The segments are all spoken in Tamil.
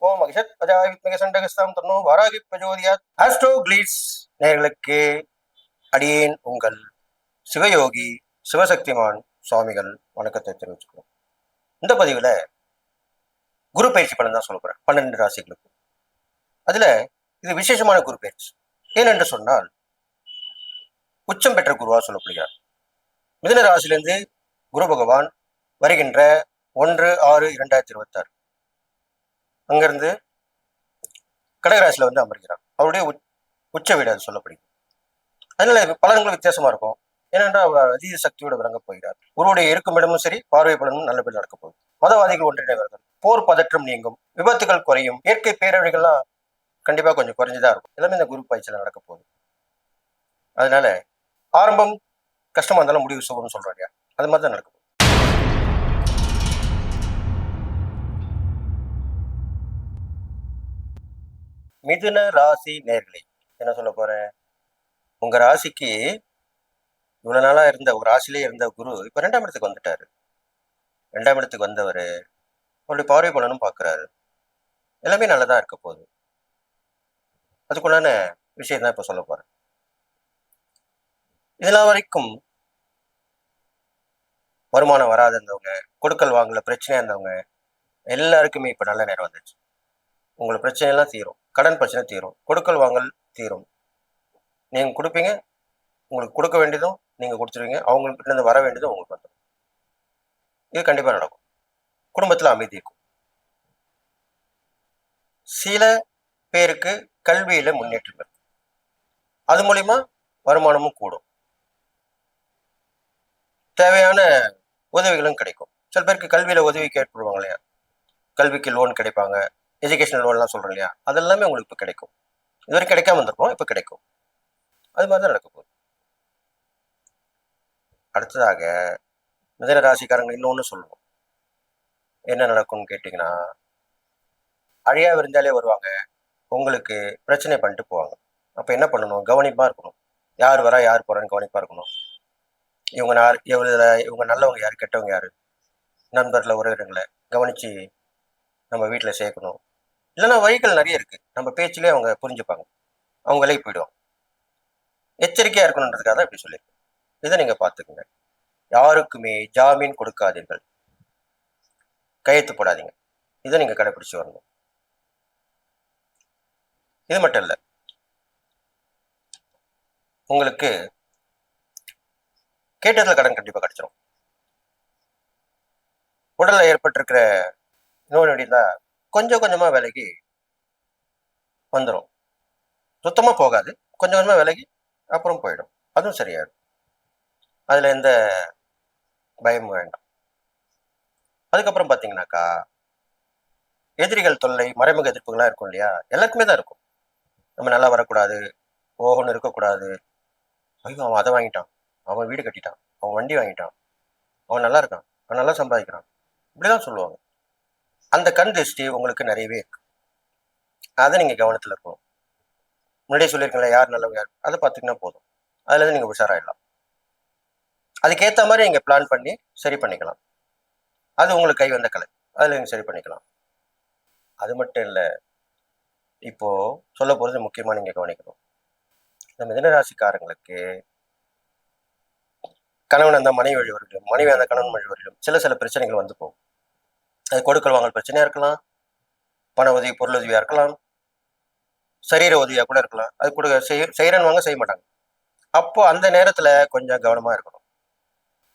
ஓம் மகிஷத் அஜாய் வித்மக சண்டகஸ்தாம் தன்னோ வாராகி பிரஜோதியாத். ஆஸ்ட்ரோ கிளீட்ஸ் நேயர்களுக்கு அடியேன் உங்கள் சிவயோகி சிவசக்திமான் சுவாமிகள் வணக்கத்தை தெரிவிச்சுக்கிறோம். இந்த பதிவுல குரு பயிற்சி பலன் தான் சொல்ல போறேன் 12 ராசிகளுக்கு. அதுல இது விசேஷமான குரு பயிற்சி. ஏனென்று சொன்னால் உச்சம் பெற்ற குருவா சொல்லப்படுகிறார். மிதுன ராசியிலிருந்து குரு பகவான் வருகின்ற 1/6/2026 அங்கிருந்து கடகராசியில வந்து அமர்கிறார். அவருடைய உச்ச வீடு அது சொல்லப்படுகிறது. அதனால பலன்கள் வித்தியாசமா இருக்கும். ஏனென்றால் அவர் அதீத சக்தியோடு விளங்கப் போகிறார். குருவுடைய இருக்கும் இடமும் சரி, பார்வை பலனும் நல்லபடி நடக்க போகுது. மதவாதிகள் ஒன்றிணைவார்கள், போர் பதற்றம் நீங்கும், விபத்துகள் குறையும், இயற்கை பேரழிவுகள்லாம் கண்டிப்பா கொஞ்சம் குறைஞ்சுதான் இருக்கும். எல்லாமே இந்த குரு பயிற்சியில நடக்க போகுது. அதனால ஆரம்பம் கஷ்டமா இருந்தாலும் முடிவு சுகம்னு சொல்றாங்க. அது மாதிரி தான் நடக்கும். மிதுன ராசி நேர்களை என்ன சொல்ல போறேன், உங்க ராசிக்கு இவ்வளவு நாளா இருந்த ஒரு ராசிலேயே இருந்த குரு இப்ப 2ஆம் இடத்துக்கு வந்துட்டாரு. 2ஆம் இடத்துக்கு வந்தவர் அவருடைய பார்வை பலனும் பார்க்கிறாரு. எல்லாமே நல்லதா இருக்க போகுது. அதுக்குள்ளான விஷயம் தான் இப்ப சொல்ல போறேன். இதெல்லாம் வரைக்கும் வருமானம் வராத இருந்தவங்க, கொடுக்கல் வாங்கல பிரச்சனையா இருந்தவங்க எல்லாருக்குமே இப்ப நல்ல நேரம் வந்துச்சு. உங்களுக்கு பிரச்சனை எல்லாம் தீரும், கடன் பிரச்சனை தீரும், கொடுக்கல் வாங்கல் தீரும். நீங்க கொடுப்பீங்க, உங்களுக்கு கொடுக்க வேண்டியதும் நீங்க கொடுத்துருவீங்க, அவங்களுக்கு இருந்து வர வேண்டியதும் உங்களுக்கு வந்துடும். இது கண்டிப்பா நடக்கும். குடும்பத்துல அமைதி இருக்கும். சில பேருக்கு கல்வியில முன்னேற்றம் இருக்கும். அது மூலியமா வருமானமும் கூடும், தேவையான உதவிகளும் கிடைக்கும். சில பேருக்கு கல்வியில உதவி கேட்படுவாங்க இல்லையா, கல்விக்கு லோன் கிடைப்பாங்க, எஜுகேஷனல் லோன்லாம் சொல்றோம் இல்லையா, அது எல்லாமே உங்களுக்கு இப்போ கிடைக்கும். இதுவரைக்கும் கிடைக்காம இருந்திருக்கும், இப்போ கிடைக்கும். அது மாதிரி தான் நடக்க போகுது. அடுத்ததாக மிதன ராசிக்காரங்க இன்னொன்று சொல்லுவோம். என்ன நடக்கும்னு கேட்டிங்கன்னா, அழியா விருந்தாலே வருவாங்க, உங்களுக்கு பிரச்சனை பண்ணிட்டு போவாங்க. அப்போ என்ன பண்ணணும், கவனிப்பாக இருக்கணும். யார் வரா யார் போறான்னு கவனிப்பாக இருக்கணும். இவங்க நல்லவங்க யார், கெட்டவங்க யார், நண்பர்களை உறவினர்களை கவனித்து நம்ம வீட்டில் சேர்க்கணும். இல்லைன்னா வழிகள் நிறைய இருக்குது, நம்ம பேச்சிலே அவங்க புரிஞ்சுப்பாங்க, அவங்க விலைக்கு போயிடுவாங்க. எச்சரிக்கையாக இருக்கணுன்றதுக்காக தான் இப்படி சொல்லியிருக்கேன். இதை நீங்கள் பார்த்துக்குங்க. யாருக்குமே ஜாமீன் கொடுக்காதீர்கள், கையெழுத்து போடாதீங்க. இதை நீங்கள் கடைபிடிச்சு வரணும். இது மட்டும் இல்லை, உங்களுக்கு கேட்டதில் கடன் கண்டிப்பாக கிடைச்சிடும். உடலில் ஏற்பட்டிருக்கிற நோய் நொடி தான் கொஞ்சம் கொஞ்சமாக விலகி வந்துடும். சுத்தமாக போகாது, கொஞ்சம் கொஞ்சமாக விலகி அப்புறம் போயிடும். அதுவும் சரியாயிடும். அதில் எந்த பயமும் வேண்டாம். அதுக்கப்புறம் பார்த்தீங்கன்னாக்கா, எதிரிகள் தொல்லை, மறைமுக எதிர்ப்புகள்லாம் இருக்கும் இல்லையா, எல்லாருக்குமே தான் இருக்கும். நம்ம நல்லா வரக்கூடாது, ஓகோன்னு இருக்கக்கூடாது, ஐயோ அவன் அதை வாங்கிட்டான், அவன் வீடு கட்டிட்டான், அவன் வண்டி வாங்கிட்டான், அவன் நல்லா இருக்கான், அவன் நல்லா சம்பாதிக்கிறான், இப்படிதான் சொல்லுவாங்க. அந்த கண் திருஷ்டி உங்களுக்கு நிறையவே இருக்கு. அதை நீங்கள் கவனத்தில் இருக்கணும். முன்னாடியே சொல்லியிருக்கீங்களா யார் நல்லவங்க யார், அதை பார்த்துக்கினா போதும். அதுலேருந்து நீங்கள் உஷாராயிடலாம். அதுக்கேற்ற மாதிரி நீங்கள் பிளான் பண்ணி சரி பண்ணிக்கலாம். அது உங்களுக்கு கை வந்த கலை, அதில் நீங்கள் சரி பண்ணிக்கலாம். அது மட்டும் இல்லை, இப்போ சொல்ல போகிறது முக்கியமாக நீங்கள் கவனிக்கணும். இந்த மிதனராசிக்காரங்களுக்கு கணவன் அந்த மனைவி வழி வரையிலும், மனைவி அந்த கணவன் வழி வரையிலும் சில பிரச்சனைகள் வந்து போகும். அது கொடுக்கல் வாங்கல் பிரச்சனையா இருக்கலாம், பண உதவி பொருள் உதவியா இருக்கலாம், சரீர உதவியா கூட இருக்கலாம். அது கூட செய்யறன்னு வாங்க செய்ய மாட்டாங்க. அப்போ அந்த நேரத்துல கொஞ்சம் கவனமா இருக்கணும்,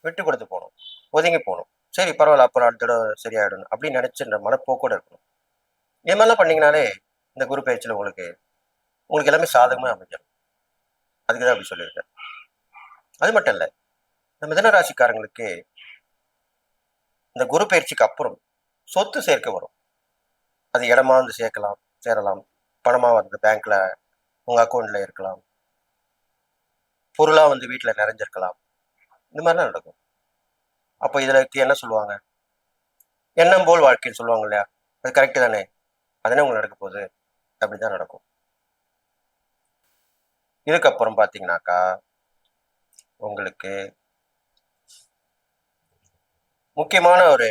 விட்டு கொடுத்து போகணும், ஒதுங்கி போகணும். சரி பரவாயில்ல, அப்புறம் அடுத்த தடவை சரியாயிடணும் அப்படின்னு நினைச்சுன்ற மனப்போக்கோட இருக்கணும். இது மாதிரிலாம் பண்ணீங்கனாலே இந்த குரு பயிற்சியில் உங்களுக்கு எல்லாமே சாதகமாக அமைஞ்சிடும். அதுக்கு தான் அப்படி சொல்லியிருக்கேன். அது மட்டும் இல்லை, இந்த மிதன ராசிக்காரங்களுக்கு இந்த குரு பயிற்சிக்கு அப்புறம் சொத்து சேர்க்க வரும். அது இடமா வந்து சேரலாம், பணமாக வந்து பேங்க்ல உங்க அக்கௌண்ட்ல இருக்கலாம், பொருளா வந்து வீட்டில் நிறைஞ்சிருக்கலாம். இந்த மாதிரிலாம் நடக்கும். அப்போ இதுல என்ன சொல்லுவாங்க, எண்ணம் போல் வாழ்க்கைன்னு சொல்லுவாங்க இல்லையா, அது கரெக்டு தானே, அதுனே உங்களுக்கு நடக்க போகுது. அப்படிதான் நடக்கும். இதுக்கப்புறம் பார்த்தீங்கன்னாக்கா, உங்களுக்கு முக்கியமான ஒரு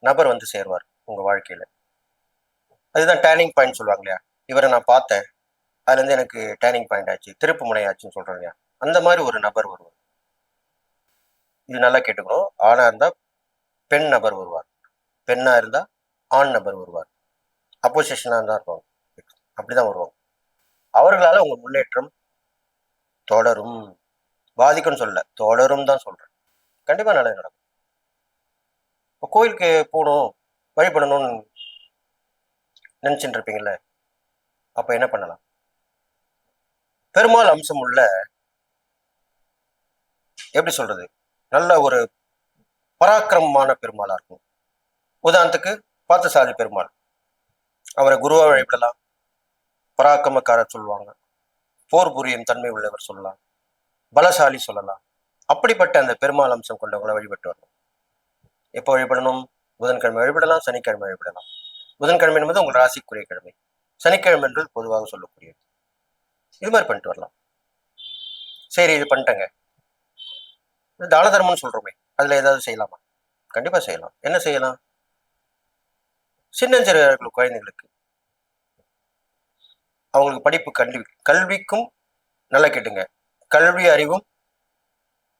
நபர் வந்து சேருவார் உங்க வாழ்க்கையில. அதுதான் டேர்னிங் பாயிண்ட் சொல்லுவாங்க இல்லையா? இவரை நான் பார்த்தேன். அதுலேருந்து எனக்கு டேர்னிங் பாயிண்ட் ஆச்சு. திருப்பு முனை ஆச்சுன்னு சொல்றோம் இல்லையா? அந்த மாரி ஒரு நபர் வருவார். இது நல்லா கேட்டுக்கணும். ஆணா இருந்தா பெண் நபர் வருவார். பெண்ணா இருந்தா ஆண் நபர் வருவார். அப்போசிஷனா தான் இருப்பாங்க. அப்படிதான் வருவாங்க. அவர்களால உங்க முன்னேற்றம் தொடரும். பாதிக்கும்னு சொல்லல. தொடரும் தான் சொல்றேன். கண்டிப்பா நல்லது நடக்கும். இப்போ கோயிலுக்கு போணும், வழிபடணும்னு நினைச்சுட்டு இருப்பீங்கல்ல, அப்ப என்ன பண்ணலாம்? பெருமாள் அம்சம் உள்ள எப்படி சொல்றது? நல்ல ஒரு பராக்கிரமமான பெருமாளா இருக்கும். உதாரணத்துக்கு பார்த்தசாரதி பெருமாள். அவரை குருவா வழிபடலாம். பராக்கிரமக்காரர் சொல்லுவாங்க. போர் புரியும் தன்மை உள்ளவர் சொல்லலாம். பலசாலி சொல்லலாம். அப்படிப்பட்ட அந்த பெருமாள் அம்சம் கொண்டவங்களை வழிபட்டு வரணும். எப்போ வழிபடணும்? புதன்கிழமை வழிபடலாம், சனிக்கிழமை வழிபடலாம். புதன்கிழமை என்பது உங்கள் ராசிக்குரிய கிழமை. சனிக்கிழமை என்பது பொதுவாக சொல்லக்கூடியது. இது மாதிரி பண்ணிட்டு வரலாம். சரி, இது பண்ணிட்டேங்க. தான தர்மம்னு சொல்றோமே, அதுல ஏதாவது செய்யலாமா? கண்டிப்பா செய்யலாம். என்ன செய்யலாம்? சின்னஞ்சிறு குழந்தைகளுக்கு அவங்களுக்கு படிப்பு கல்விக்கும் நல்லா கேட்டுங்க. கல்வி அறிவும்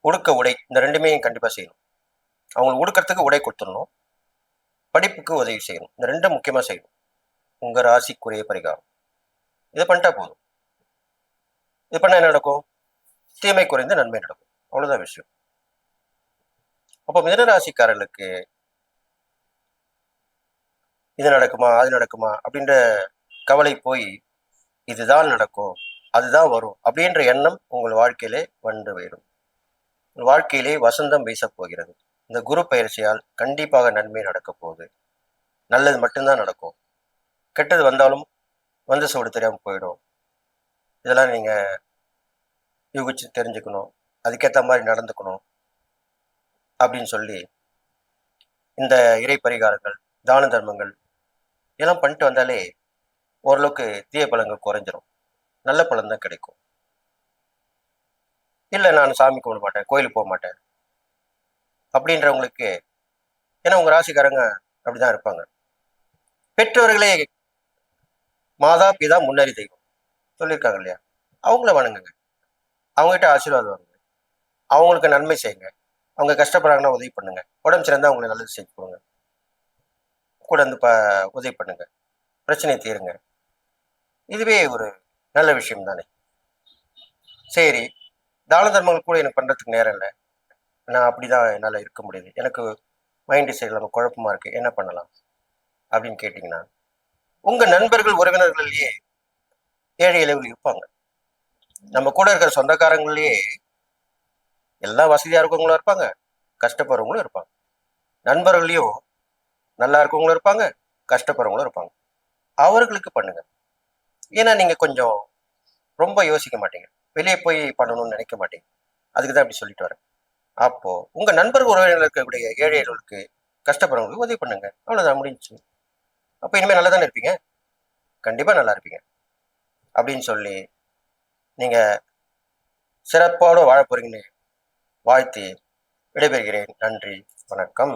உடுக்க உடை இந்த ரெண்டுமே கண்டிப்பா செய்யணும். அவங்களுக்கு உடுக்கிறதுக்கு உடை கொடுத்துடணும். படிப்புக்கு உதவி செய்யணும். இந்த ரெண்டும் முக்கியமா செய்யணும். உங்க ராசிக்குரிய பரிகாரம். இதை பண்ணிட்டா போதும். இது பண்ணா என்ன நடக்கும்? தீமை குறைந்து நன்மை நடக்கும். அவ்வளவுதான் விஷயம். அப்போ மிதனராசிக்காரர்களுக்கு இது நடக்குமா, அது நடக்குமா அப்படின்ற கவலை போய் இதுதான் நடக்கும், அதுதான் வரும் அப்படின்ற எண்ணம் உங்கள் வாழ்க்கையிலே வந்து போயிடும். உங்கள் வாழ்க்கையிலே வசந்தம் வீசப் போகிறது. இந்த குரு பயிற்சியால் கண்டிப்பாக நன்மை நடக்க போகுது. நல்லது மட்டும்தான் நடக்கும். கெட்டது வந்தாலும் வந்து சோடு தெரியாம போயிடும். இதெல்லாம் நீங்க யூகிச்சு தெரிஞ்சுக்கணும். அதுக்கேற்ற மாதிரி நடந்துக்கணும் அப்படின்னு சொல்லி இந்த இறை பரிகாரங்கள், தான தர்மங்கள் இதெல்லாம் பண்ணிட்டு வந்தாலே ஓரளவுக்கு தீய பலன்கள் குறைஞ்சிரும். நல்ல பலன் தான் கிடைக்கும். இல்லை நான் சாமி கும்பிட மாட்டேன், கோயிலுக்கு போக மாட்டேன் அப்படின்றவங்களுக்கு, ஏன்னா உங்க ராசிக்காரங்க அப்படிதான் இருப்பாங்க. பெற்றோர்களே மாதா பிதா முன்னறி தெய்வம் சொல்லியிருக்காங்க இல்லையா? அவங்கள வணங்குங்க. அவங்ககிட்ட ஆசீர்வாதம் வாங்குங்க. அவங்களுக்கு நன்மை செய்யுங்க. அவங்க கஷ்டப்படுறாங்கன்னா உதவி பண்ணுங்க. உடம்பு சிறந்தா அவங்களுக்கு நல்லது செஞ்சு கொடுங்க. கூட வந்து உதவி பண்ணுங்க. பிரச்சனையை தீருங்க. இதுவே ஒரு நல்ல விஷயம் தானே. சரி, தான தர்மங்கள் கூட எனக்கு பண்றதுக்கு நேரம் இல்லை. நான் அப்படிதான் என்னால் இருக்க முடியுது. எனக்கு மைண்ட் சரியில்லாம குழப்பமா இருக்கு. என்ன பண்ணலாம் அப்படின்னு கேட்டீங்கன்னா, உங்க நண்பர்கள் உறவினர்கள்லயே ஏழை எளியவர்கள் இருப்பாங்க. நம்ம கூட இருக்கிற சொந்தக்காரங்களையே எல்லாம் வசதியா இருக்கவங்களும் இருப்பாங்க, கஷ்டப்படுறவங்களும் இருப்பாங்க. நண்பர்களையும் நல்லா இருக்கவங்களும் இருப்பாங்க, கஷ்டப்படுறவங்களும் இருப்பாங்க. அவர்களுக்கு பண்ணுங்க. ஏன்னா நீங்க கொஞ்சம் ரொம்ப யோசிக்க மாட்டீங்க. வெளியே போய் பண்ணணும்னு நினைக்க மாட்டீங்க. அதுக்கு தான் அப்படி சொல்லிட்டு வரேன். அப்போ உங்க நண்பர்கள் உறவினர்கள் இருக்கக்கூடிய ஏழை எளியவர்களுக்கு கஷ்டப்படுறவங்களுக்கு உதவி பண்ணுங்க. அவ்வளவுதான் முடிஞ்சுச்சு. அப்ப இனிமே நல்லா தானே இருப்பீங்க. கண்டிப்பா நல்லா இருப்பீங்க அப்படின்னு சொல்லி நீங்க சிறப்போடு வாழ போறீங்கன்னு வாழ்த்தி விடைபெறுகிறேன். நன்றி, வணக்கம்.